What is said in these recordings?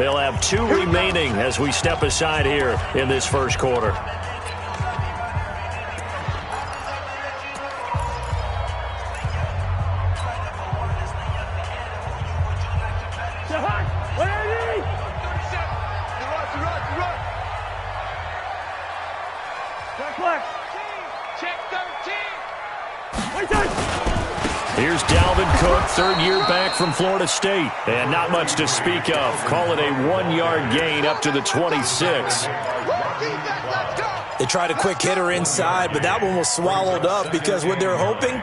They'll have 2 remaining as we step aside here in this first quarter. Here's Dalvin Cook, third year back from Florida State. And not much to speak of. Call it a 1-yard gain up to the 26. They tried a quick hitter inside, but that one was swallowed up because what they're hoping,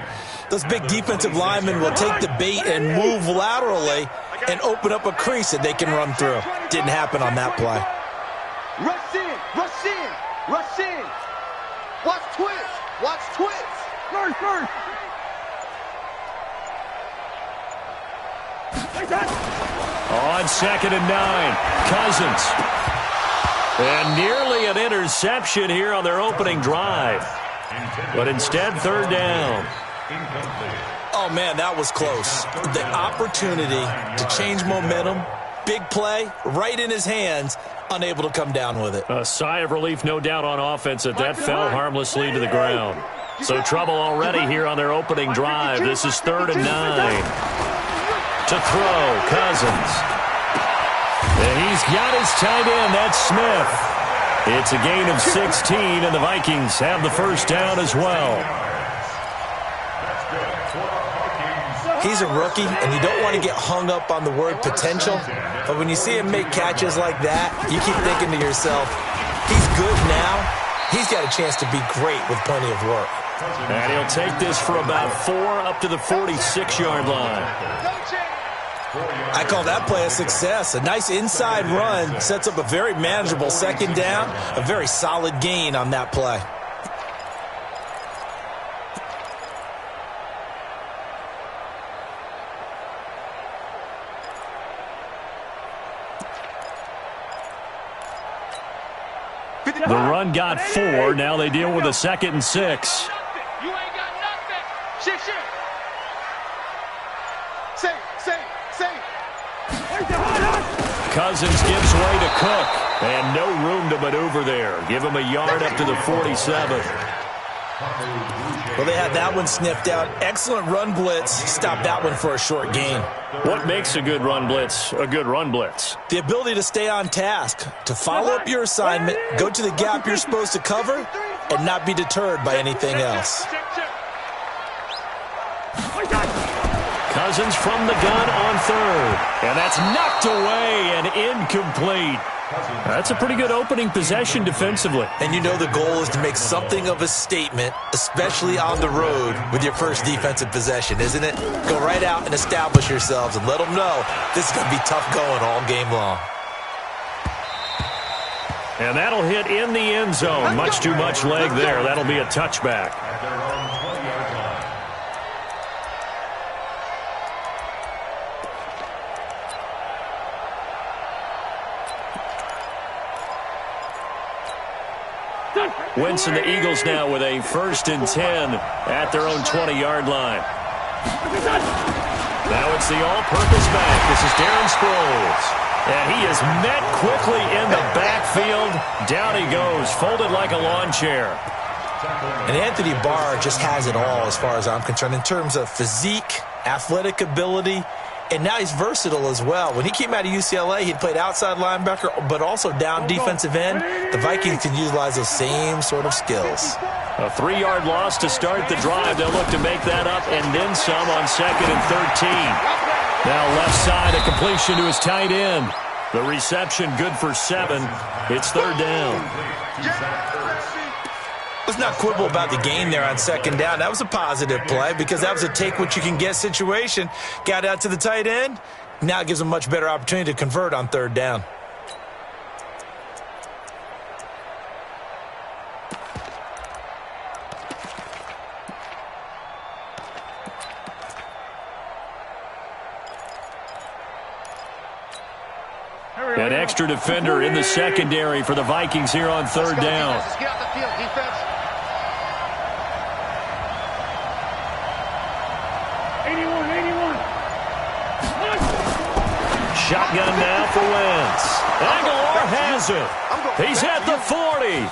those big defensive linemen will take the bait and move laterally and open up a crease that they can run through. Didn't happen on that play. Rush in, rush in, rush in. Watch twist, watch twist. First. On 2nd and 9, Cousins. And nearly an interception here on their opening drive. But instead, 3rd down. Oh, man, that was close. The opportunity to change momentum, big play, right in his hands, unable to come down with it. A sigh of relief, no doubt, on offense that fell harmlessly to the ground. So trouble already here on their opening drive. This is 3rd and 9. To throw, Cousins. And he's got his tight end, that's Smith. It's a gain of 16, and the Vikings have the first down as well. He's a rookie, and you don't want to get hung up on the word potential. But when you see him make catches like that, you keep thinking to yourself, he's good now. He's got a chance to be great with plenty of work. And he'll take this for about 4 up to the 46-yard line. I call that play a success. A nice inside run sets up a very manageable 2nd down, a very solid gain on that play. The run got 4. Now they deal with a 2nd and 6. You ain't got nothing. Shit. Cousins gives way to Cook. And no room to maneuver there. Give him a yard up to the 47. Well, they had that one sniffed out. Excellent run blitz. Stopped that one for a short gain. What makes a good run blitz a good run blitz? The ability to stay on task, to follow up your assignment, go to the gap you're supposed to cover, and not be deterred by anything else. Cousins from the gun on 3rd. And that's knocked away and incomplete. That's a pretty good opening possession defensively. And you know the goal is to make something of a statement, especially on the road with your first defensive possession, isn't it? Go right out and establish yourselves and let them know this is going to be tough going all game long. And that'll hit in the end zone. Much too much leg there. That'll be a touchback. Wentz and the Eagles now with a 1st and 10 at their own 20-yard line. Now it's the all-purpose back. This is Darren Sproles. And he is met quickly in the backfield. Down he goes, folded like a lawn chair. And Anthony Barr just has it all as far as I'm concerned in terms of physique, athletic ability, and now he's versatile as well. When he came out of UCLA, he played outside linebacker, but also down defensive end. The Vikings can utilize those same sort of skills. A 3-yard loss to start the drive. They'll look to make that up and then some on 2nd and 13. Now left side, a completion to his tight end. The reception good for 7. It's 3rd down. Let's not quibble about the gain there on 2nd down. That was a positive play because that was a take-what-you-can-get situation. Got out to the tight end. Now it gives them a much better opportunity to convert on 3rd down. An extra defender in the secondary for the Vikings here on 3rd down. Get out the field, defense. 81. Shotgun now for Wentz. Aguilar has it. He's at the 40,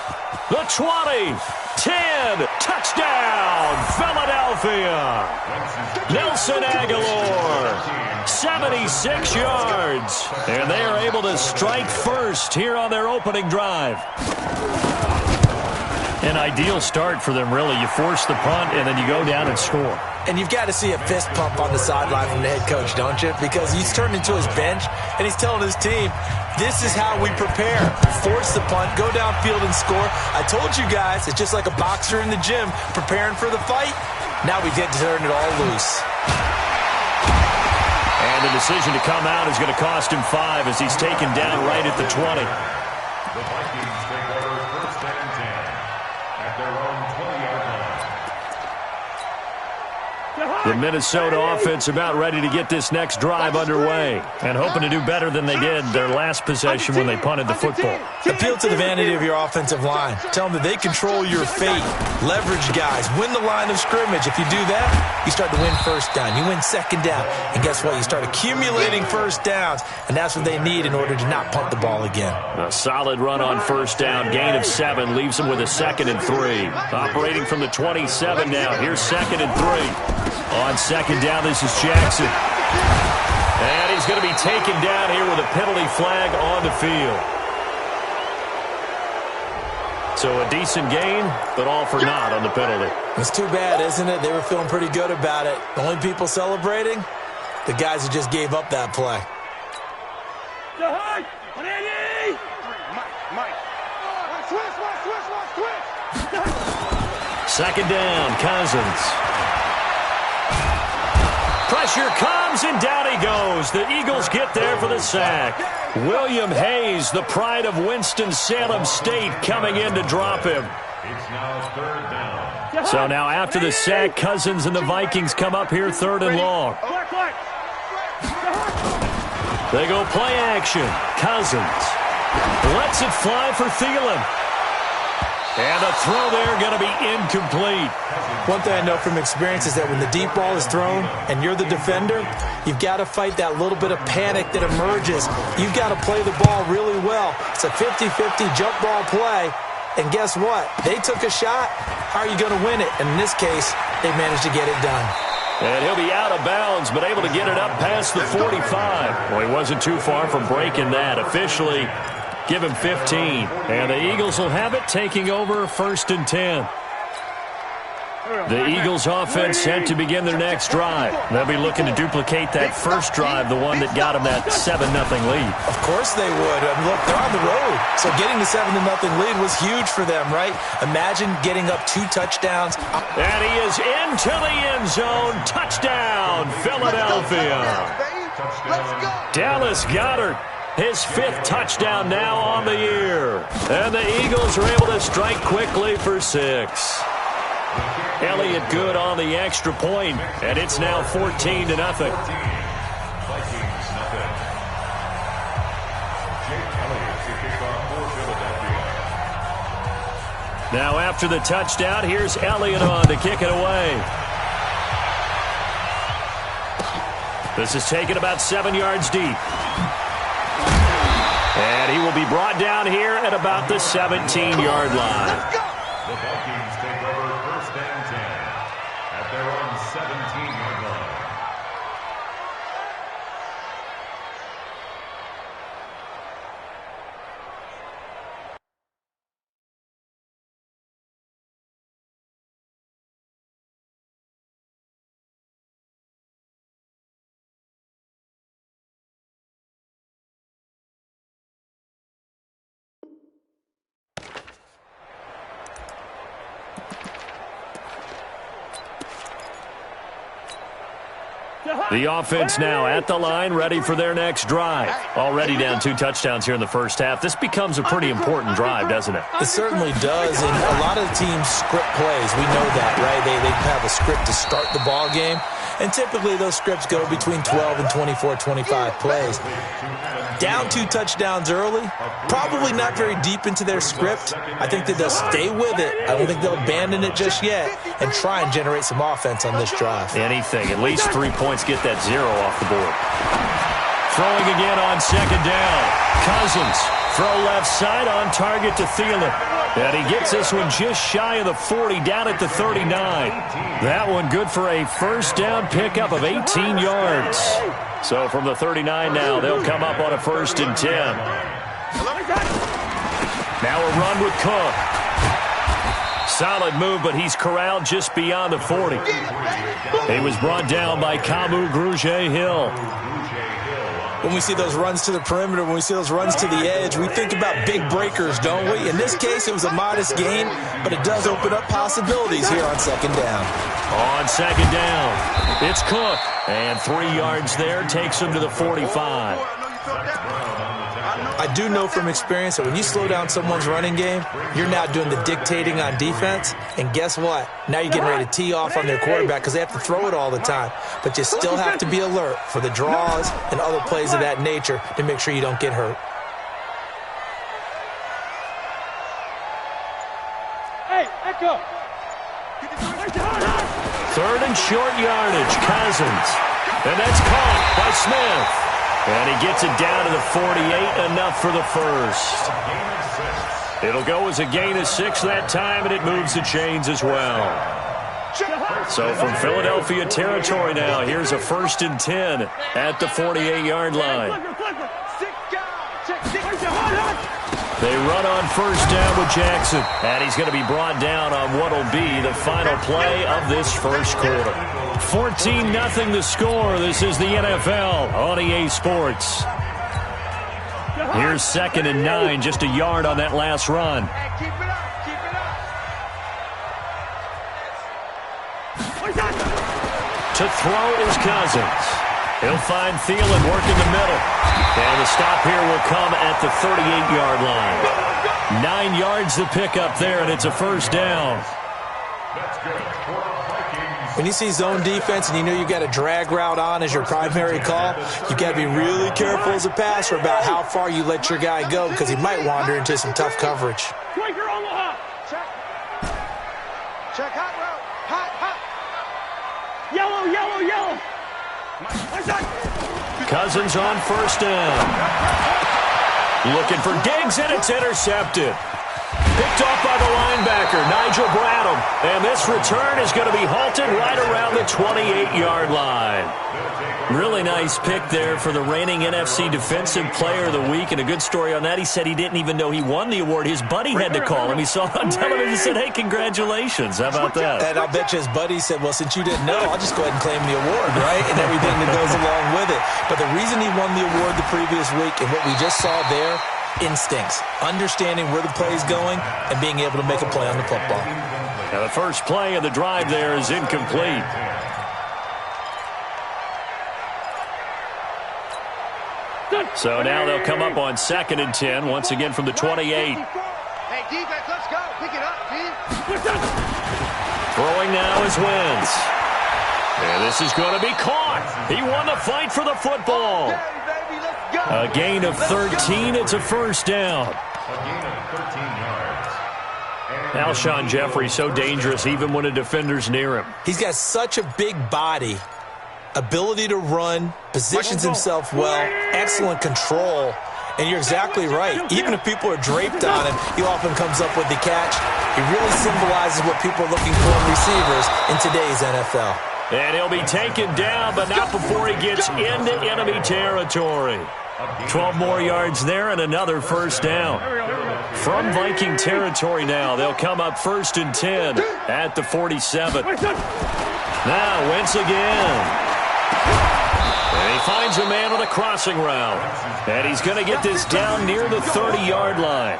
the 20, 10. Touchdown, Philadelphia. Nelson Aguilar, 76 yards. And they are able to strike first here on their opening drive. An ideal start for them, really. You force the punt, and then you go down and score. And you've got to see a fist pump on the sideline from the head coach, don't you? Because he's turned into his bench, and he's telling his team, this is how we prepare. Force the punt, go downfield and score. I told you guys, it's just like a boxer in the gym preparing for the fight. Now we get to turn it all loose. And the decision to come out is going to cost him 5 as he's taken down right at the 20. The Vikings take over first and 10 at their own 20-yard line. The Minnesota offense about ready to get this next drive underway and hoping to do better than they did their last possession when they punted the football. Appeal to the vanity of your offensive line. Tell them that they control your fate. Leverage guys. Win the line of scrimmage. If you do that, you start to win first down. You win second down. And guess what? You start accumulating first downs, and that's what they need in order to not punt the ball again. A solid run on first down. Gain of 7 leaves them with a 2nd and 3. Operating from the 27 now. Here's 2nd and 3. On second down, this is Jackson. And he's going to be taken down here with a penalty flag on the field. So a decent gain, but all for naught on the penalty. It's too bad, isn't it? They were feeling pretty good about it. The only people celebrating, the guys who just gave up that play. Second down, Cousins. Pressure comes, and down he goes. The Eagles get there for the sack. William Hayes, the pride of Winston-Salem State, coming in to drop him. It's now third down. So now after the sack, Cousins and the Vikings come up here 3rd and long. They go play action. Cousins lets it fly for Thielen. And the throw there going to be incomplete. One thing I know from experience is that when the deep ball is thrown and you're the defender, you've got to fight that little bit of panic that emerges. You've got to play the ball really well. It's a 50-50 jump ball play. And guess what? They took a shot. How are you going to win it? And in this case, they managed to get it done. And he'll be out of bounds, but able to get it up past the 45. Well, he wasn't too far from breaking that. Officially, give him 15. And the Eagles will have it, taking over 1st and 10. The Eagles offense set to begin their next drive. They'll be looking to duplicate that first drive, the one that got them that 7-0 lead. Of course they would. I mean, look, they're on the road. So getting the 7-0 lead was huge for them, right? Imagine getting up 2 touchdowns. And he is into the end zone. Touchdown, Philadelphia. Dallas Goedert, his 5th touchdown now on the year. And the Eagles are able to strike quickly for 6. Elliott good on the extra point, and it's now 14-0. Now after the touchdown, here's Elliott on to kick it away. This is taken about 7 yards deep. And he will be brought down here at about the 17-yard line. The Vikings take over first and 10 at their own 17-yard line. The offense now at the line, ready for their next drive. Already down 2 touchdowns here in the first half. This becomes a pretty important drive, doesn't it? It certainly does, and a lot of the teams script plays. We know that, right? They have a script to start the ball game, and typically those scripts go between 12 and 24, 25 plays. Down 2 touchdowns early, probably not very deep into their script. I think that they'll stay with it. I don't think they'll abandon it just yet and try and generate some offense on this drive. Anything, at least 3 points, get that 0 off the board. Throwing again on second down. Cousins, throw left side on target to Thielen. And he gets this one just shy of the 40, down at the 39. That one good for a first down pickup of 18 yards. So from the 39 now, they'll come up on a 1st and 10. Now a run with Cook. Solid move, but he's corralled just beyond the 40. He was brought down by Kamu Grugier-Hill. When we see those runs to the perimeter, when we see those runs to the edge, we think about big breakers, don't we? In this case, it was a modest gain, but it does open up possibilities here on second down. On second down, it's Cook. And 3 yards there takes him to the 45. I do know from experience that when you slow down someone's running game, you're now doing the dictating on defense. And guess what? Now you're getting ready to tee off on their quarterback because they have to throw it all the time. But you still have to be alert for the draws and other plays of that nature to make sure you don't get hurt. Hey, echo. 3rd and short yardage, Cousins. And that's caught by Smith. And he gets it down to the 48, enough for the first. It'll go as a gain of 6 that time, and it moves the chains as well. So from Philadelphia territory now, here's a 1st and 10 at the 48-yard line. They run on 1st down with Jackson, and he's going to be brought down on what will be the final play of this first quarter. 14-0 the score. This is the NFL on EA Sports. Here's 2nd and 9, just a yard on that last run. Keep it up, keep it up. To throw is Cousins. He'll find Thielen working the middle. And the stop here will come at the 38-yard line. 9 yards to pick up there, and it's a 1st down. When you see zone defense and you know you got a drag route on as your primary call, you got to be really careful as a passer about how far you let your guy go because he might wander into some tough coverage. Check hot route. Hot. Yellow. Cousins on 1st down. Looking for Diggs, and it's intercepted. Picked off by the linebacker, Nigel Bradham. And this return is going to be halted right around the 28-yard line. Really nice pick there for the reigning NFC Defensive Player of the Week. And a good story on that. He said he didn't even know he won the award. His buddy had to call him. He saw it on television and said, hey, congratulations. How about that? And I'll bet you his buddy said, well, since you didn't know, I'll just go ahead and claim the award, right? And everything that goes along with it. But the reason he won the award the previous week and what we just saw there, instincts, understanding where the play is going, and being able to make a play on the football. Now the first play of the drive there is incomplete. So now they'll come up on 2nd and 10, once again from the 28. Hey, defense, let's go. Pick it up, team. Throwing now is Wentz. And this is going to be caught. He won the fight for the football. Baby, let's go. A gain of 13. It's a 1st down. A gain of 13 yards. Alshon Jeffrey so dangerous even when a defender's near him. He's got such a big body, ability to run, positions himself well, excellent control. And you're exactly right. Even if people are draped on him, he often comes up with the catch. He really symbolizes what people are looking for in receivers in today's NFL. And he'll be taken down, but not before he gets into enemy territory. 12 more yards there and another 1st down. From Viking territory now, they'll come up 1st and 10 at the 47. Now Wentz again. And he finds a man on a crossing route. And he's going to get this down near the 30-yard line.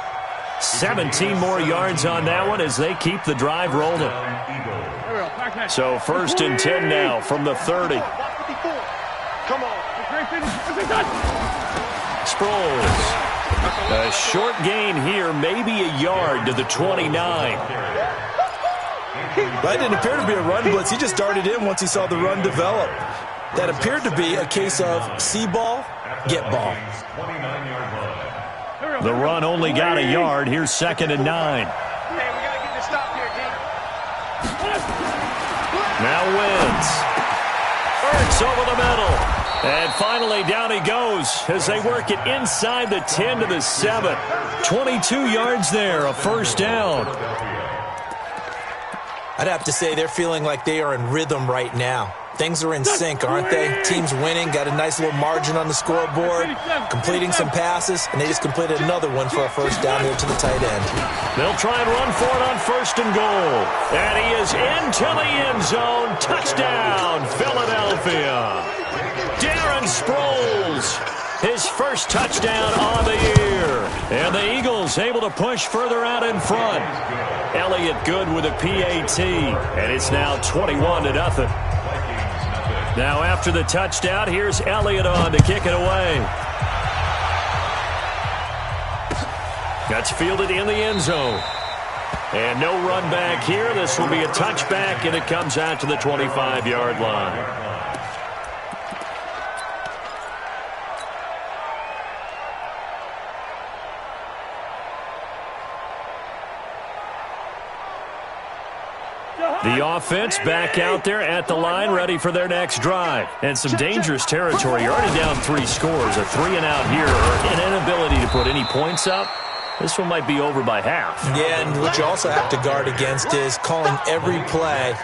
17 more yards on that one as they keep the drive rolling. So 1st and 10 now from the 30. Come on. Sproles. A short gain here, maybe a yard to the 29. That didn't appear to be a run blitz. He just darted in once he saw the run develop. That appeared to be a case of see ball, get ball. The run only got a yard. Here's 2nd and 9. Hey, we got to get this stop here, team. Now Wentz. Ertz over the middle. And finally, down he goes as they work it inside the 10 to the 7. 22 yards there, a first down. I'd have to say they're feeling like they are in rhythm right now. Things are in sync, aren't they? Team's winning, got a nice little margin on the scoreboard, completing some passes, and they just completed another one for a first down there to the tight end. They'll try and run for it on first and goal. And he is into the end zone. Touchdown, Philadelphia. Darren Sproles, his first touchdown on the year. And the Eagles able to push further out in front. Elliott good with a PAT, and it's now 21-0. Now after the touchdown, here's Elliott on to kick it away. That's fielded in the end zone. And no run back here. This will be a touchback, and it comes out to the 25-yard line. The offense back out there at the line, ready for their next drive. And some dangerous territory. You're already down 3 scores. A 3-and-out here, or an inability to put any points up. This one might be over by half. Yeah, and what you also have to guard against is calling every play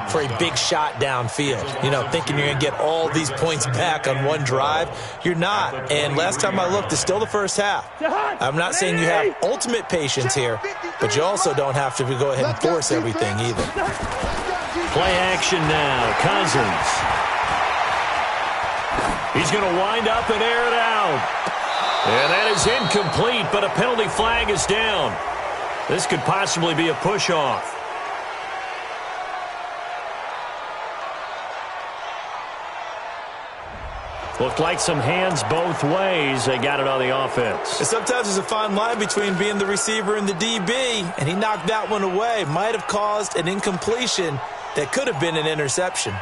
for a big shot downfield. You know, thinking you're going to get all these points back on one drive. You're not. And last time I looked, it's still the first half. I'm not saying you have ultimate patience here, but you also don't have to go ahead and force everything either. Play action now. Cousins. He's going to wind up and air it out. And that is incomplete, but a penalty flag is down. This could possibly be a push-off. Looked like some hands both ways. They got it on the offense. And sometimes there's a fine line between being the receiver and the DB, and he knocked that one away. Might have caused an incompletion that could have been an interception.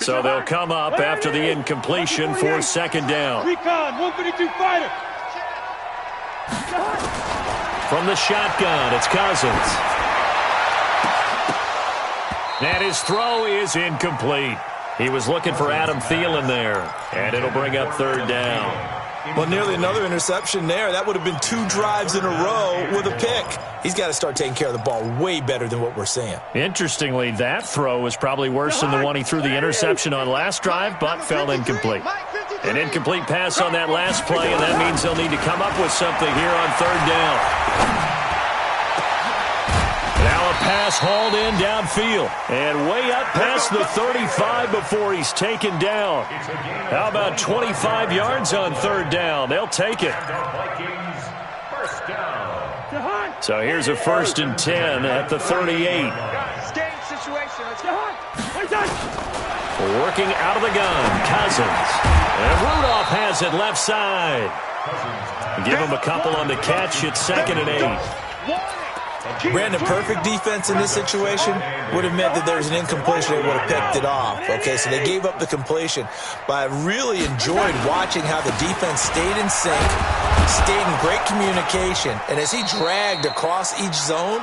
So they'll come up after the incompletion for second down. Recon, 152 fighter. From the shotgun, it's Cousins. And his throw is incomplete. He was looking for Adam Thielen there, and it'll bring up third down. Well, nearly another interception there. That would have been 2 drives in a row with a pick. He's got to start taking care of the ball way better than what we're seeing. Interestingly, that throw was probably worse than the one he threw the interception on last drive, but fell incomplete. An incomplete pass on that last play, and that means they'll need to come up with something here on third down. Now a pass hauled in downfield and way up past the 35 before he's taken down. How about 25 yards on third down? They'll take it. So here's a 1st and 10 at the 38. Working out of the gun, Cousins. And Rudolph has it left side. Give him a couple on the catch. It's 2nd and 8. Brandon, perfect defense in this situation would have meant that there's an incompletion. They would have picked it off. Okay, so they gave up the completion. But I really enjoyed watching how the defense stayed in sync, stayed in great communication. And as he dragged across each zone,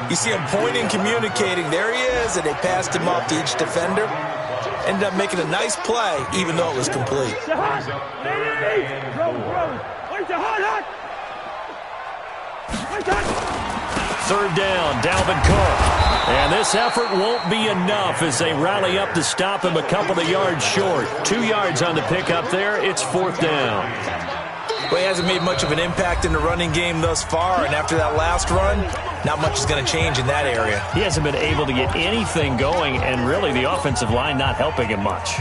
you see him pointing, communicating. There he is, and they passed him off to each defender. Ended up making a nice play, even though it was complete. Third down, Dalvin Cook. And this effort won't be enough as they rally up to stop him a couple of yards short. 2 yards on the pickup there. It's 4th down. Well, he hasn't made much of an impact in the running game thus far, and after that last run, not much is going to change in that area. He hasn't been able to get anything going, and really the offensive line not helping him much.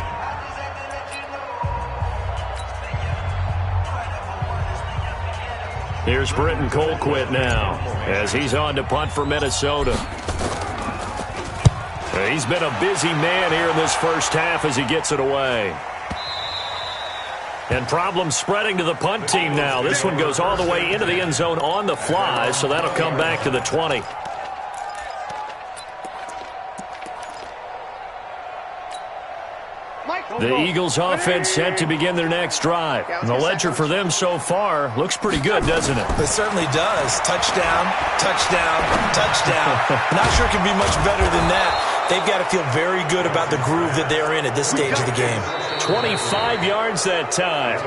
Here's Britton Colquitt now as he's on to punt for Minnesota. He's been a busy man here in this first half as he gets it away. And problems spreading to the punt team now. This one goes all the way into the end zone on the fly, so that'll come back to the 20. The Eagles offense set to begin their next drive. And the ledger for them so far looks pretty good, doesn't it? It certainly does. Touchdown, touchdown, touchdown. Not sure it can be much better than that. They've got to feel very good about the groove that they're in at this stage of the game. 25 yards that time.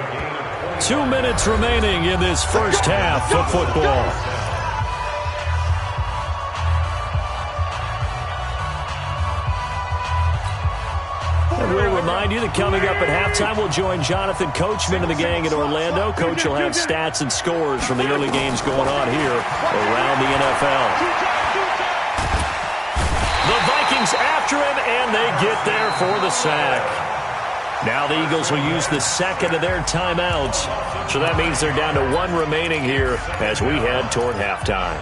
2 minutes remaining in this first half of football. And we'll remind you that coming up at halftime, we'll join Jonathan Coachman and the gang in Orlando. Coach will have stats and scores from the early games going on here around the NFL. The Vikings after him, and they get there for the sack. Now the Eagles will use the second of their timeouts. So that means they're down to 1 remaining here as we head toward halftime.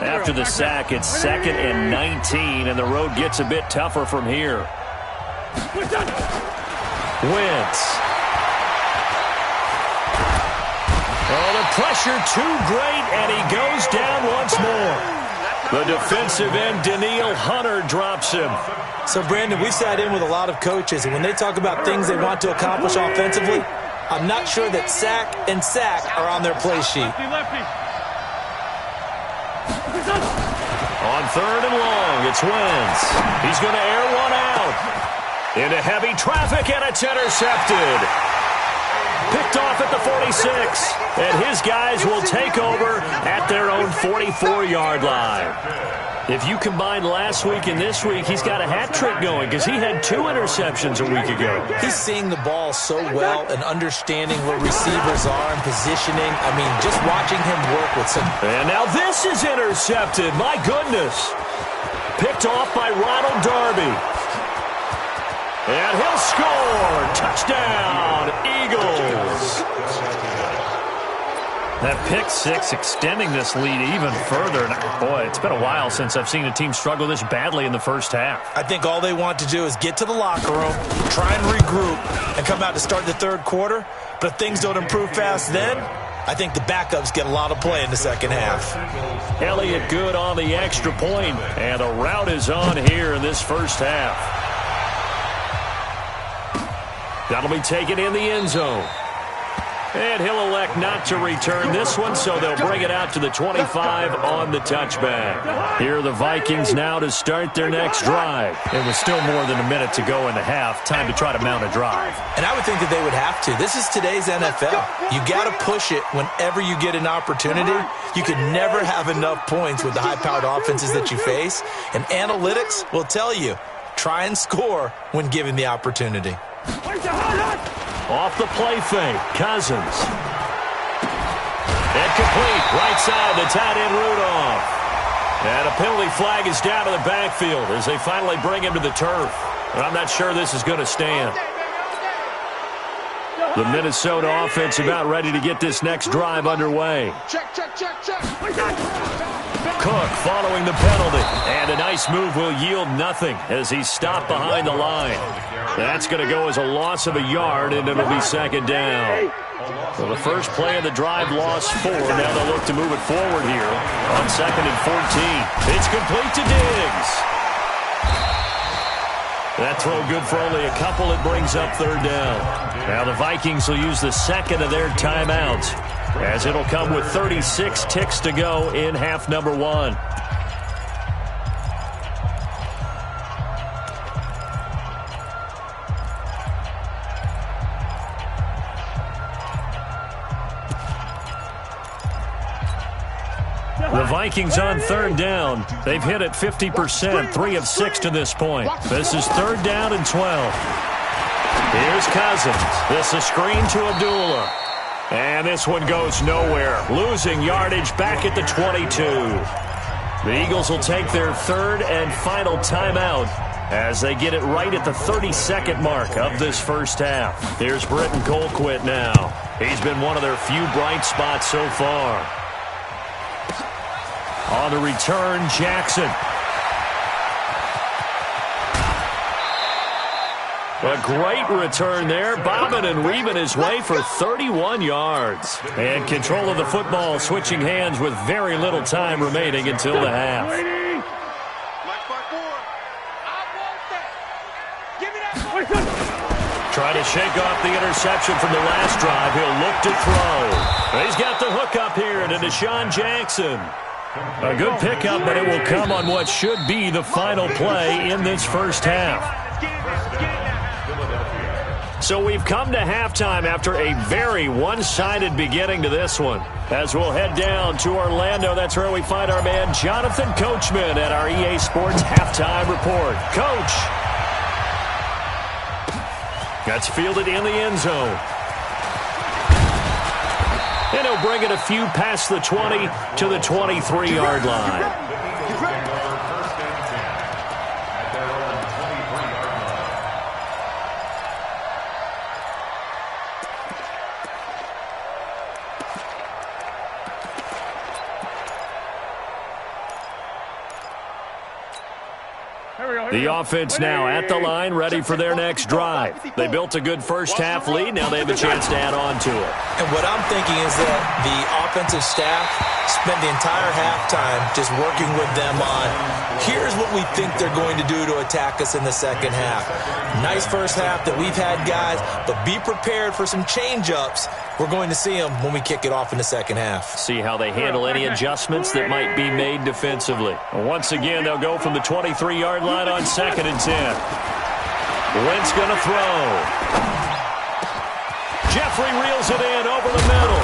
After the sack, it's 2nd and 19, and the road gets a bit tougher from here. Wentz. Oh, the pressure too great, and he goes down once more. The defensive end, Danielle Hunter, drops him. So, Brandon, we've sat in with a lot of coaches, and when they talk about things they want to accomplish offensively, I'm not sure that sack and sack are on their play sheet. On 3rd and long, it's Wentz. He's going to air one out. Into heavy traffic, and it's intercepted. Picked off at the 46, and his guys will take over at their own 44-yard line. If you combine last week and this week, he's got a hat trick going because he had 2 interceptions a week ago. He's seeing the ball so well and understanding where receivers are and positioning. I mean, just watching him work with some... And now this is intercepted. My goodness. Picked off by Ronald Darby. And he'll score. Touchdown, Eagles. That pick six extending this lead even further. And boy, it's been a while since I've seen a team struggle this badly in the first half. I think all they want to do is get to the locker room, try and regroup, and come out to start the third quarter. But if things don't improve fast then, I think the backups get a lot of play in the second half. Elliott good on the extra point, and a route is on here in this first half. That'll be taken in the end zone. And he'll elect not to return this one, so they'll bring it out to the 25 on the touchback. Here are the Vikings now to start their next drive. It was still more than a minute to go in the half. Time to try to mount a drive. And I would think that they would have to. This is today's NFL. You got to push it whenever you get an opportunity. You can never have enough points with the high-powered offenses that you face. And analytics will tell you, try and score when given the opportunity. Off the play fake, Cousins. And complete, right side, the tight end Rudolph. And a penalty flag is down to the backfield as they finally bring him to the turf. But I'm not sure this is going to stand. The Minnesota offense about ready to get this next drive underway. Check. Cook following the penalty. And a nice move will yield nothing as he's stopped behind the line. That's going to go as a loss of a yard, and it'll be second down. So the first play of the drive lost 4. Now they'll look to move it forward here on 2nd and 14. It's complete to Diggs. That throw good for only a couple. It brings up 3rd down. Now the Vikings will use the second of their timeouts as it'll come with 36 ticks to go in half number 1. The Vikings on 3rd down. They've hit it 50%, 3 of 6 to this point. This is 3rd down and 12. Here's Cousins. This is screen to Abdullah. And this one goes nowhere. Losing yardage back at the 22. The Eagles will take their 3rd and final timeout as they get it right at the 32nd mark of this first half. Here's Britton Colquitt now. He's been one of their few bright spots so far. On the return, Jackson. A great return there, bobbing and weaving his way for 31 yards. And control of the football switching hands with very little time remaining until the half. Trying to shake off the interception from the last drive. He'll look to throw. He's got the hook up here to Deshaun Jackson. A good pickup, but it will come on what should be the final play in this first half. So we've come to halftime after a very one-sided beginning to this one. As we'll head down to Orlando, that's where we find our man Jonathan Coachman at our EA Sports Halftime Report. Coach. That's fielded in the end zone. And he'll bring it a few past the 20 to the 23-yard line. The offense now at the line, ready for their next drive. They built a good first-half lead. Now they have a chance to add on to it. And what I'm thinking is that the offensive staff spent the entire halftime just working with them on, here's what we think they're going to do to attack us in the second half. Nice first half that we've had, guys, but be prepared for some change-ups. We're going to see them when we kick it off in the second half. See how they handle any adjustments that might be made defensively. Once again, they'll go from the 23-yard line on 2nd and 10. Wentz going to throw. Jeffrey reels it in over the middle.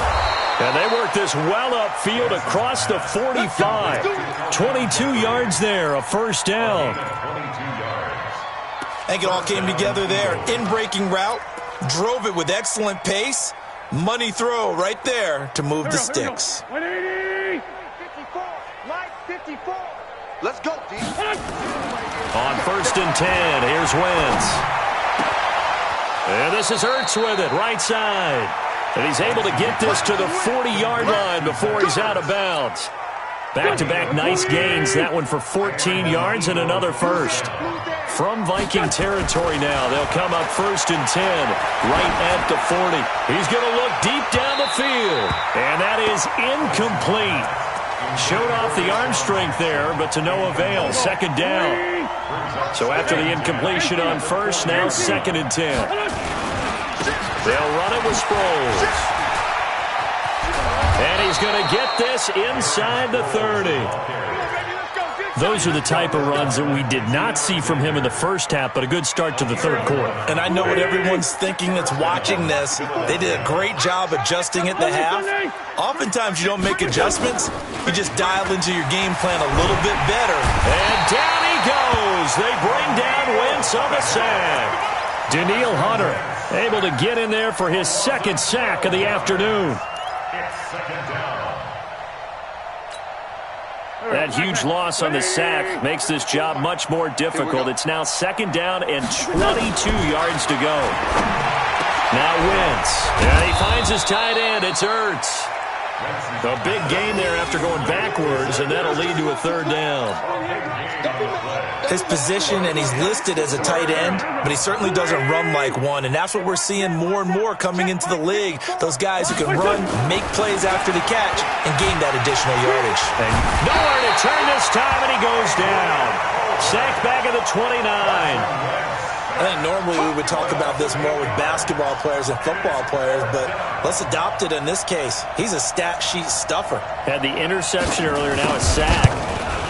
And they work this well upfield across the 45. 22 yards there, a first down. I think it all came together there. In-breaking route, drove it with excellent pace. Money throw right there to move the sticks. 180. 54. Mike, 54. Let's go, D. On 1st and 10, here's Wentz. And this is Ertz with it, right side. And he's able to get this to the 40-yard line before he's out of bounds. Back-to-back nice gains, that one for 14 yards and another first. From Viking territory now, they'll come up 1st and 10, right at the 40. He's going to look deep down the field, and that is incomplete. Showed off the arm strength there, but to no avail. Second down. So after the incompletion on 1st, now 2nd and 10. They'll run it with Sproles. And he's going to get this inside the 30. Those are the type of runs that we did not see from him in the first half, but a good start to the third quarter. And I know what everyone's thinking that's watching this. They did a great job adjusting at the half. Oftentimes you don't make adjustments. You just dial into your game plan a little bit better. And down he goes. They bring down Wentz on the sack. Danielle Hunter able to get in there for his 2nd sack of the afternoon. That huge loss on the sack makes this job much more difficult. It's now 2nd down and 22 yards to go. Now Wentz. And he finds his tight end. It's Ertz. A big gain there after going backwards, and that'll lead to a 3rd down. His position, and he's listed as a tight end, but he certainly doesn't run like one, and that's what we're seeing more and more coming into the league. Those guys who can run, make plays after the catch, and gain that additional yardage. And nowhere to turn this time, and he goes down. Sacked back at the 29. I think normally we would talk about this more with basketball players and football players, but let's adopt it in this case. He's a stat sheet stuffer. Had the interception earlier, now a sack.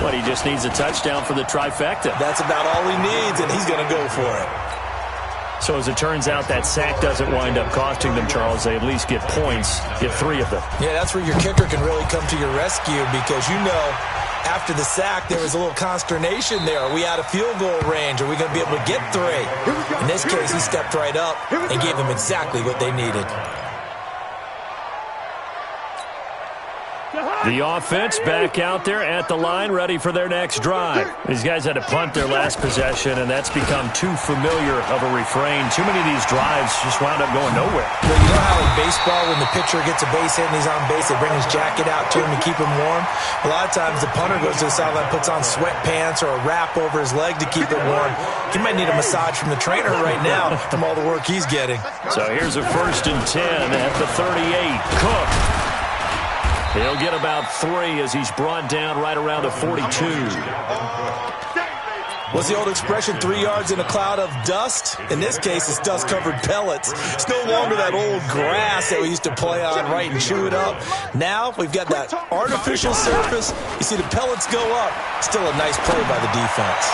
But he just needs a touchdown for the trifecta. That's about all he needs, and he's going to go for it. So as it turns out, that sack doesn't wind up costing them, Charles. They at least get points, get 3 of them. Yeah, that's where your kicker can really come to your rescue because you know after the sack there was a little consternation there. Are we out of field goal range? Are we going to be able to get 3? In this case, he stepped right up and gave them exactly what they needed. The offense back out there at the line, ready for their next drive. These guys had to punt their last possession, and that's become too familiar of a refrain. Too many of these drives just wound up going nowhere. Well, you know how in baseball, when the pitcher gets a base hit and he's on base, they bring his jacket out to him to keep him warm? A lot of times the punter goes to the sideline, puts on sweatpants or a wrap over his leg to keep it warm. He might need a massage from the trainer right now from all the work he's getting. So here's a 1st and 10 at the 38. Cook. He'll get about 3 as he's brought down right around the 42. What's the old expression, 3 yards in a cloud of dust? In this case, it's dust-covered pellets. It's no longer that old grass that we used to play on, right, and chew it up. Now we've got that artificial surface. You see the pellets go up. Still a nice play by the defense.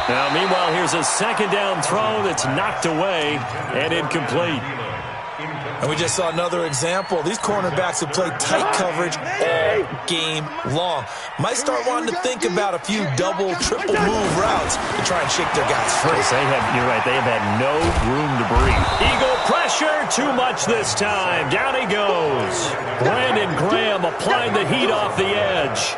Now, meanwhile, here's a 2nd down throw that's knocked away and incomplete. And we just saw another example. These cornerbacks have played tight coverage all game long. Might start wanting to think about a few double, triple move routes to try and shake their guys free. You're right, they have had no room to breathe. Eagle pressure, too much this time. Down he goes. Brandon Graham applying the heat off the edge.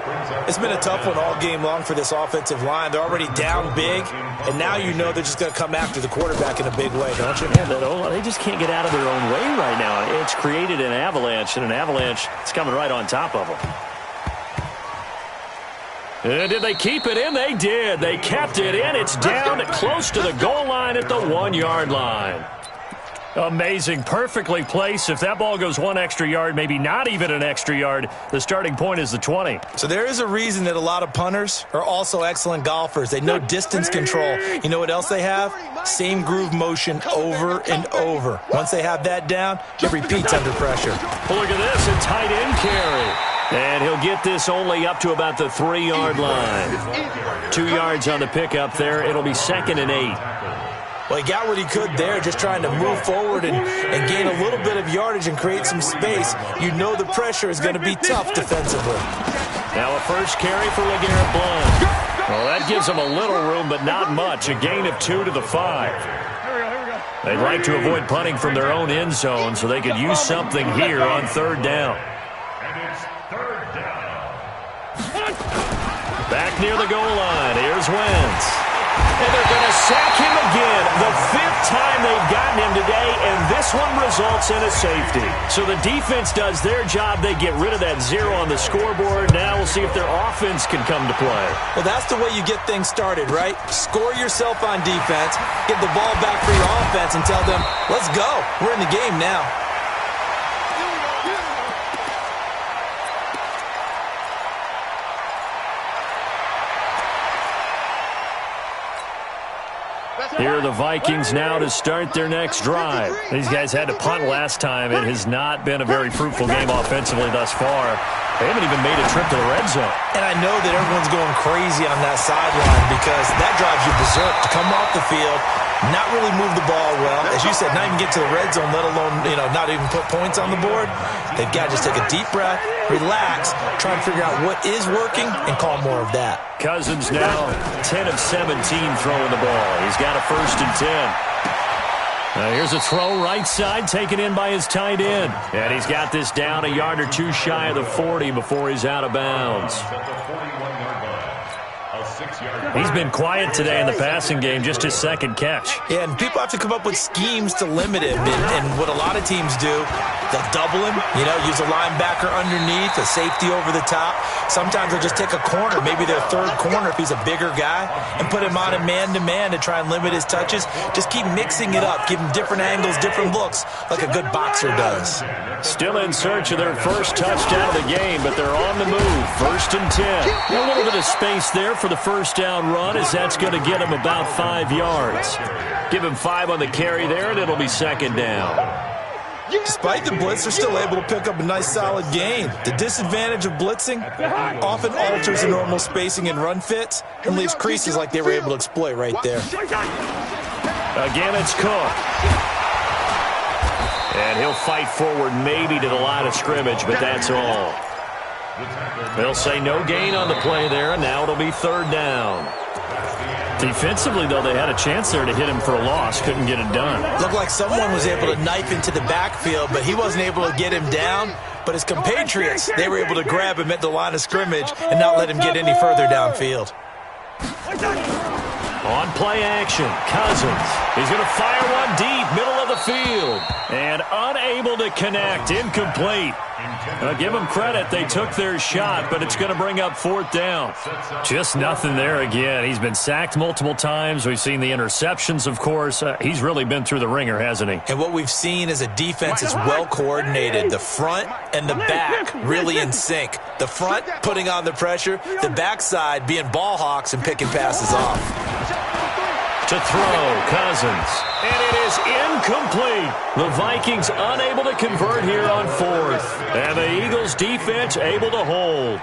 It's been a tough one all game long for this offensive line. They're already down big, and now you know they're just going to come after the quarterback in a big way, don't you? Man, they just can't get out of their own way right now. It's created an avalanche, and an avalanche is coming right on top of them. And did they keep it in? They did. They kept it in. It's down close to the goal line at the 1-yard line. Amazing. Perfectly placed. If that ball goes 1 extra yard, maybe not even an extra yard, the starting point is the 20. So there is a reason that a lot of punters are also excellent golfers. They know distance control. You know what else they have? Same groove motion over and over. Once they have that down, it repeats under pressure. Well, look at this. A tight end carry. And he'll get this only up to about the 3-yard line. 2 yards on the pickup there. It'll be 2nd and 8. Well, he got what he could there, just trying to move forward and gain a little bit of yardage and create some space. You know the pressure is going to be tough defensively. Now a first carry for LeGarrette Blount. Well, that gives them a little room, but not much. A gain of 2 to the 5. They'd like to avoid punting from their own end zone so they could use something here on 3rd down. And it's 3rd down. Back near the goal line. Here's Wentz. And they're going to sack him again. The 5th time they've gotten him today, and this one results in a safety. So the defense does their job. They get rid of that 0 on the scoreboard. Now we'll see if their offense can come to play. Well, that's the way you get things started, right? Score yourself on defense, get the ball back for your offense, and tell them, let's go. We're in the game now. Here are the Vikings now to start their next drive. These guys had to punt last time. It has not been a very fruitful game offensively thus far. They haven't even made a trip to the red zone. And I know that everyone's going crazy on that sideline because that drives you berserk to come off the field, not really move the ball well. As you said, not even get to the red zone, let alone, not even put points on the board. They've got to just take a deep breath, relax, try and figure out what is working, and call more of that. Cousins now 10 of 17 throwing the ball. He's got a 1st and 10. Here's a throw right side taken in by his tight end. And he's got this down a yard or 2 shy of the 40 before he's out of bounds. He's been quiet today in the passing game, just his 2nd catch. Yeah, and people have to come up with schemes to limit him. And what a lot of teams do, they'll double him, use a linebacker underneath, a safety over the top. Sometimes they'll just take a corner, maybe their 3rd corner if he's a bigger guy, and put him on a man-to-man to try and limit his touches. Just keep mixing it up, give him different angles, different looks, like a good boxer does. Still in search of their first touchdown of the game, but they're on the move. 1st and 10. A little bit of space there for the first down run, as that's going to get him about 5 yards. Give him 5 on the carry there, and it'll be 2nd down. Despite the blitz, they're still able to pick up a nice solid gain. The disadvantage of blitzing often alters the normal spacing and run fits and leaves creases like they were able to exploit right there. Again, it's Cook. And he'll fight forward maybe to the line of scrimmage, but that's all. They'll say no gain on the play there, and now it'll be 3rd down. Defensively, though, they had a chance there to hit him for a loss. Couldn't get it done. Looked like someone was able to knife into the backfield, but he wasn't able to get him down. But his compatriots, they were able to grab him at the line of scrimmage and not let him get any further downfield. On play action, Cousins. He's going to fire one deep, middle of the field. And unable to connect, incomplete. Give them credit, they took their shot, but it's going to bring up 4th down. Just nothing there again. He's been sacked multiple times. We've seen the interceptions, of course. He's really been through the ringer, hasn't he? And what we've seen is a defense that's well coordinated. The front and the back really in sync. The front putting on the pressure, the backside being ball hawks and picking passes off. To throw, Cousins. And it is incomplete. The Vikings unable to convert here on 4th. And the Eagles defense able to hold.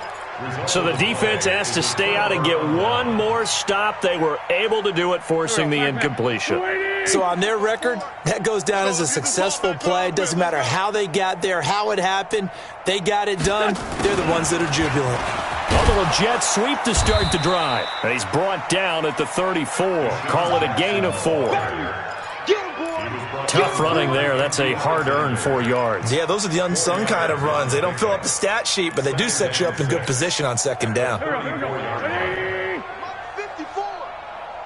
So the defense has to stay out and get one more stop. They were able to do it, forcing the incompletion. So on their record, that goes down as a successful play. Doesn't matter how they got there, how it happened. They got it done. They're the ones that are jubilant. A little jet sweep to start the drive. He's brought down at the 34. Call it a gain of 4. Tough running there. That's a hard-earned 4 yards. Yeah, those are the unsung kind of runs. They don't fill up the stat sheet, but they do set you up in good position on 2nd down. 54.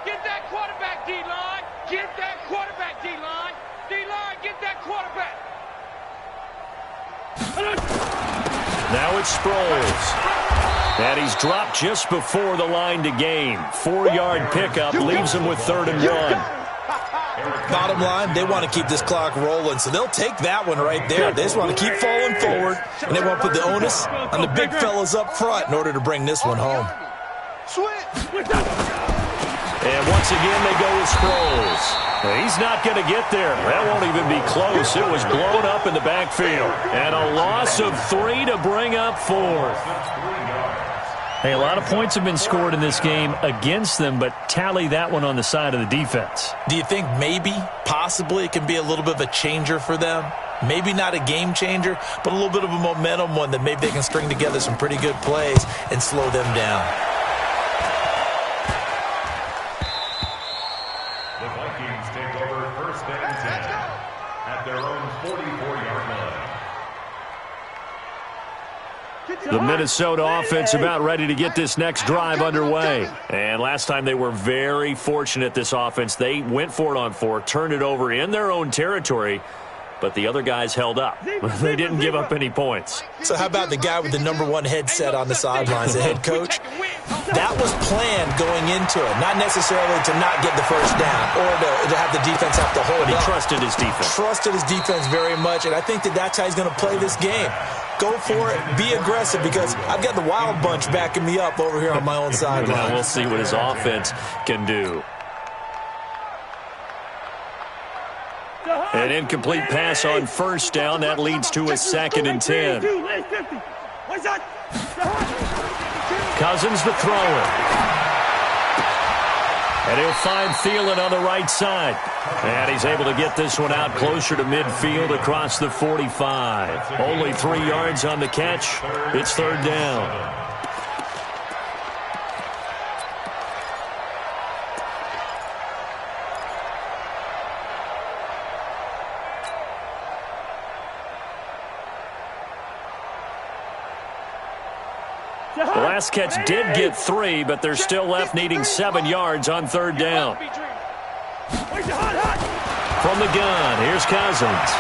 Get that quarterback, D-line. Get that quarterback, D-line. D-line, get that quarterback. Now it's Sproles. And he's dropped just before the line to gain. 4-yard pickup leaves him with 3rd and 1. Bottom line, they want to keep this clock rolling, so they'll take that one right there. They just want to keep falling forward, and they want to put the onus on the big fellas up front in order to bring this one home. And once again, they go with Sproles. He's not going to get there. That won't even be close. It was blown up in the backfield. And a loss of 3 to bring up 4th. Hey, a lot of points have been scored in this game against them, but tally that one on the side of the defense. Do you think maybe, possibly, it can be a little bit of a changer for them? Maybe not a game changer, but a little bit of a momentum one that maybe they can string together some pretty good plays and slow them down. The Vikings take over 1st and 10 at their own 44-yard line. The Minnesota offense about ready to get this next drive underway. And last time they were very fortunate, this offense. They went for it on 4, turned it over in their own territory, but the other guys held up. They didn't give up any points. So how about the guy with the #1 headset on the sidelines, the head coach? That was planned going into it, not necessarily to not get the first down or to have the defense have to hold But he up. trusted his defense. Trusted his defense very much, and I think that's how he's going to play this game. Go for it, be aggressive, because I've got the wild bunch backing me up over here on my own sideline. Now we'll see what his offense can do. An incomplete pass on 1st down. That leads to a 2nd and 10. Cousins the thrower. And he'll find Thielen on the right side. And he's able to get this one out closer to midfield across the 45. Only 3 yards on the catch. It's 3rd down. The last catch did get 3, but they're still left needing 7 yards on 3rd down. From the gun, here's Cousins.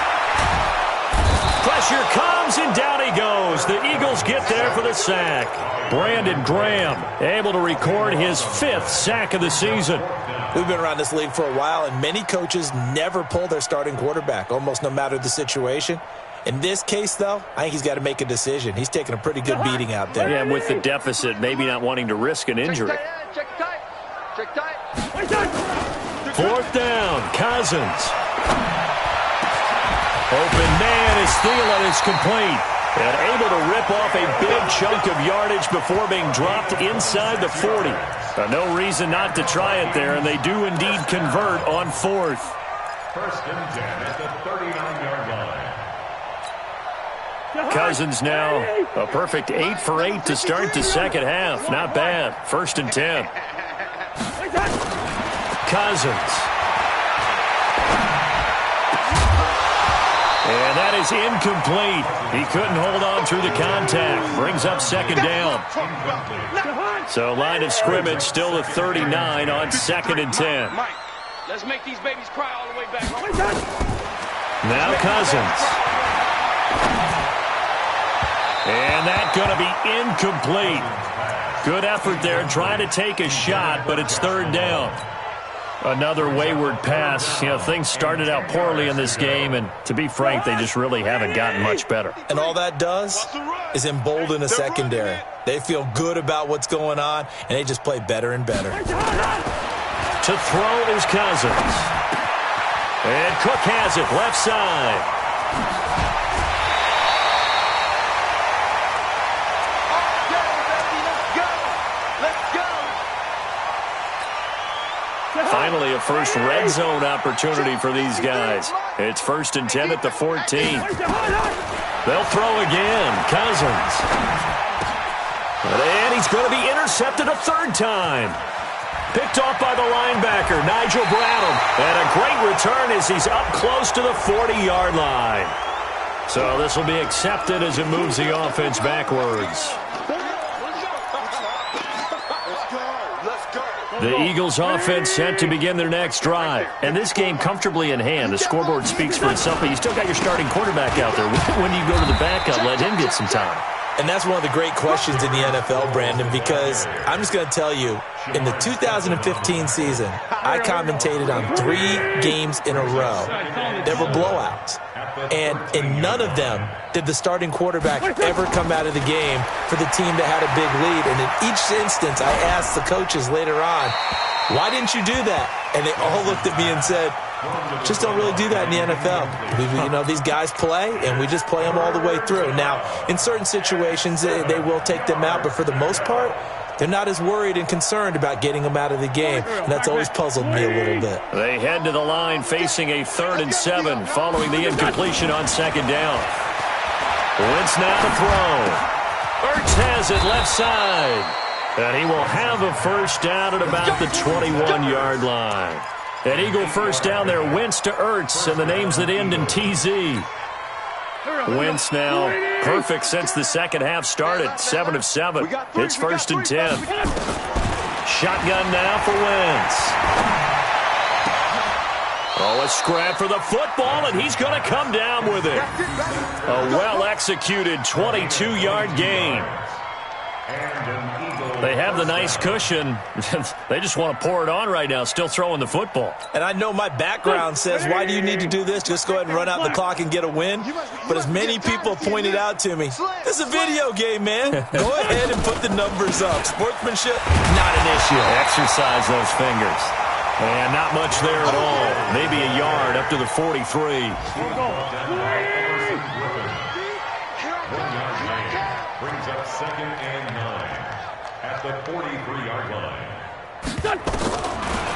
Pressure comes, and down he goes. The Eagles get there for the sack. Brandon Graham able to record his 5th sack of the season. We've been around this league for a while, and many coaches never pull their starting quarterback, almost no matter the situation. In this case, though, I think he's got to make a decision. He's taking a pretty good beating out there. Yeah, and with the deficit, maybe not wanting to risk an injury. Check tight. Check tight. 4th down, Cousins. Open man as Thielen is complete. And able to rip off a big chunk of yardage before being dropped inside the 40. No reason not to try it there, and they do indeed convert on 4th. 1st and 10 at the 39-yard line. Cousins now a perfect 8 for 8 to start the second half. Not bad. 1st and 10. Cousins. And that is incomplete. He couldn't hold on through the contact. Brings up second down. So line of scrimmage still at 39 on 2nd and 10. Mike, let's make these babies cry all the way back home. Now Cousins. And that's going to be incomplete. Good effort there trying to take a shot, but it's 3rd down. Another wayward pass. You know, things started out poorly in this game, and to be frank, they just really haven't gotten much better. And all that does is embolden a secondary. They feel good about what's going on, and they just play better and better. To throw is Cousins. And Cook has it left side. Finally, a first red zone opportunity for these guys. It's 1st and 10 at the 14. They'll throw again. Cousins. And he's going to be intercepted a 3rd time. Picked off by the linebacker, Nigel Bradham. And a great return as he's up close to the 40-yard line. So this will be accepted as it moves the offense backwards. The Eagles offense set to begin their next drive. And this game comfortably in hand. The scoreboard speaks for itself, but you still got your starting quarterback out there. When you go to the backup, let him get some time. And that's one of the great questions in the NFL, Brandon, because I'm just going to tell you, in the 2015 season, I commentated on 3 games in a row. There were blowouts. And in none of them did the starting quarterback ever come out of the game for the team that had a big lead. And in each instance, I asked the coaches later on, why didn't you do that? And they all looked at me and said, just don't really do that in the NFL. You know, these guys play, and we just play them all the way through. Now, in certain situations, they will take them out, but for the most part, they're not as worried and concerned about getting them out of the game, and that's always puzzled me a little bit. They head to the line facing a 3rd and 7 following the incompletion on 2nd down. Wentz now to throw. Ertz has it left side. And he will have a first down at about the 21-yard line. An Eagle first down there, Wentz to Ertz, and the names that end in TZ. Wentz now perfect since the second half started, 7 of 7. It's 1st and 10. Shotgun now for Wentz. Oh, a scrap for the football, and he's going to come down with it. A well-executed 22-yard gain. They have the nice cushion. They just want to pour it on right now, still throwing the football. And I know my background says, why do you need to do this? Just go ahead and run out the clock and get a win. But as many people pointed out to me, this is a video game, man. Go ahead and put the numbers up. Sportsmanship, not an issue. Exercise those fingers. And not much there at all. Maybe a yard up to the 43. Brings up 2nd and 9 at the 43-yard line.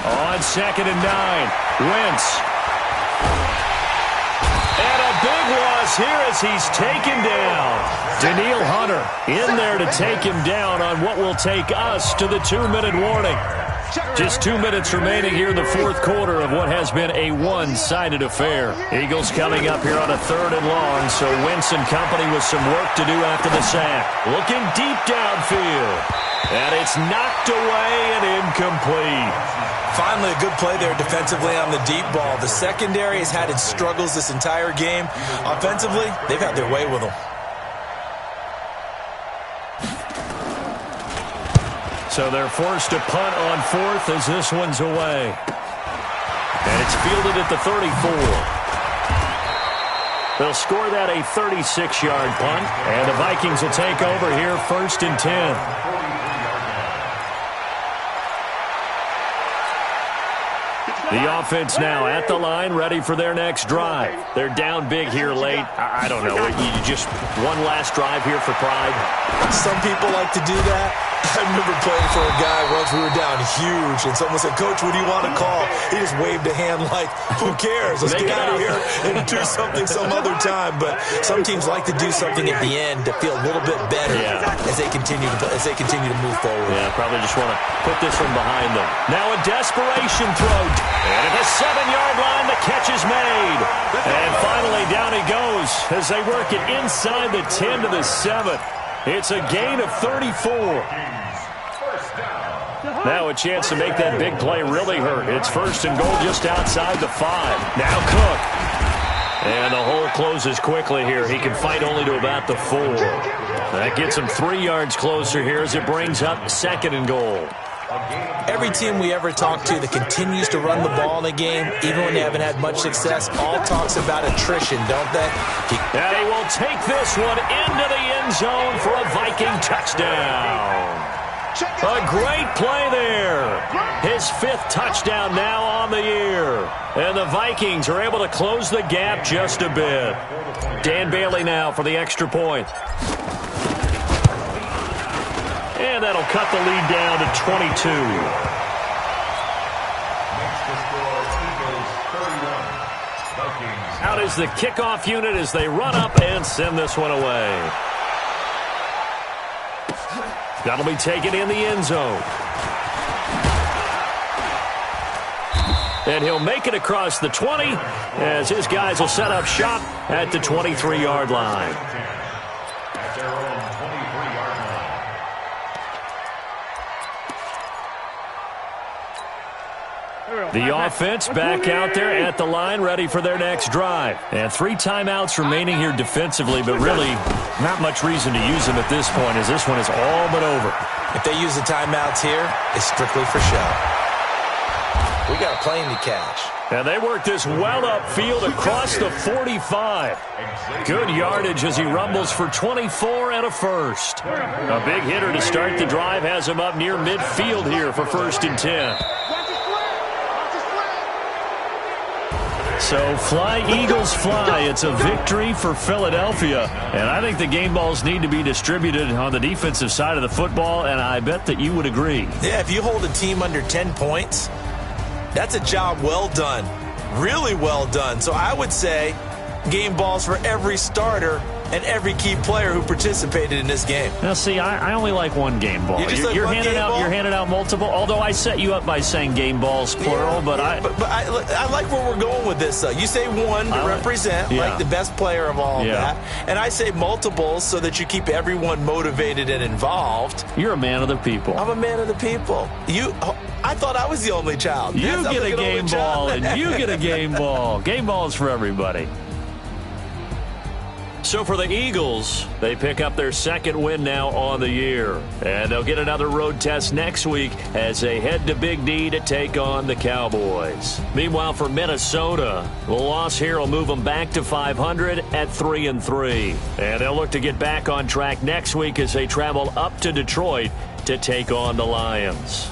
On 2nd and 9, Wentz. And a big loss here as he's taken down. Danielle Hunter in there to take him down on what will take us to the 2-minute warning. Just 2 minutes remaining here in the 4th quarter of what has been a one-sided affair. Eagles coming up here on a 3rd and long, so Wentz and company with some work to do after the sack. Looking deep downfield. And it's knocked away and incomplete. Finally, a good play there defensively on the deep ball. The secondary has had its struggles this entire game. Offensively, they've had their way with them. So they're forced to punt on 4th as this one's away. And it's fielded at the 34. They'll score that a 36-yard punt, and the Vikings will take over here 1st and 10. The offense now at the line, ready for their next drive. They're down big here late. I don't know. You just one last drive here for pride? Some people like to do that. I remember playing for a guy once. We were down huge, and someone said, "Coach, what do you want to call?" He just waved a hand like, "Who cares? Let's get out of here and do something some other time." But some teams like to do something at the end to feel a little bit better as they continue to move forward. Yeah, probably just want to put this one behind them. Now a desperation throw, and at the 7-yard line, the catch is made. And finally, down he goes as they work it inside the 10 to the 7. It's a gain of 34. Now a chance to make that big play really hurt. It's 1st and goal just outside the 5. Now Cook. And the hole closes quickly here. He can fight only to about the 4. That gets him 3 yards closer here as it brings up 2nd and goal. Every team we ever talk to that continues to run the ball in a game, even when they haven't had much success, all talks about attrition, don't they? And he will take this one into the end zone for a Viking touchdown. A great play there. His 5th touchdown now on the year. And the Vikings are able to close the gap just a bit. Dan Bailey now for the extra point. And that'll cut the lead down to 22. Out is the kickoff unit as they run up and send this one away. That'll be taken in the end zone. And he'll make it across the 20 as his guys will set up shop at the 23-yard line. The offense back out there at the line, ready for their next drive. And 3 timeouts remaining here defensively, but really not much reason to use them at this point as this one is all but over. If they use the timeouts here, it's strictly for show. We got a plane to catch. And they work this well upfield across the 45. Good yardage as he rumbles for 24 and a 1st. A big hitter to start the drive has him up near midfield here for 1st and 10. So fly, Eagles, fly. It's a victory for Philadelphia. And I think the game balls need to be distributed on the defensive side of the football, and I bet that you would agree. Yeah, if you hold a team under 10 points, that's a job well done. Really well done. So I would say game balls for every starter and every key player who participated in this game. Now, see, I only like one game ball. You're handing out multiple. Although I set you up by saying game balls plural, but I like where we're going with this. Though you say one to represent like the best player of all of that, and I say multiples so that you keep everyone motivated and involved. You're a man of the people. I'm a man of the people. I thought I was the only child. You get a game ball, and you get a game ball. Game ball is for everybody. So for the Eagles, they pick up their 2nd win now on the year. And they'll get another road test next week as they head to Big D to take on the Cowboys. Meanwhile, for Minnesota, the loss here will move them back to 500 at 3-3. And they'll look to get back on track next week as they travel up to Detroit to take on the Lions.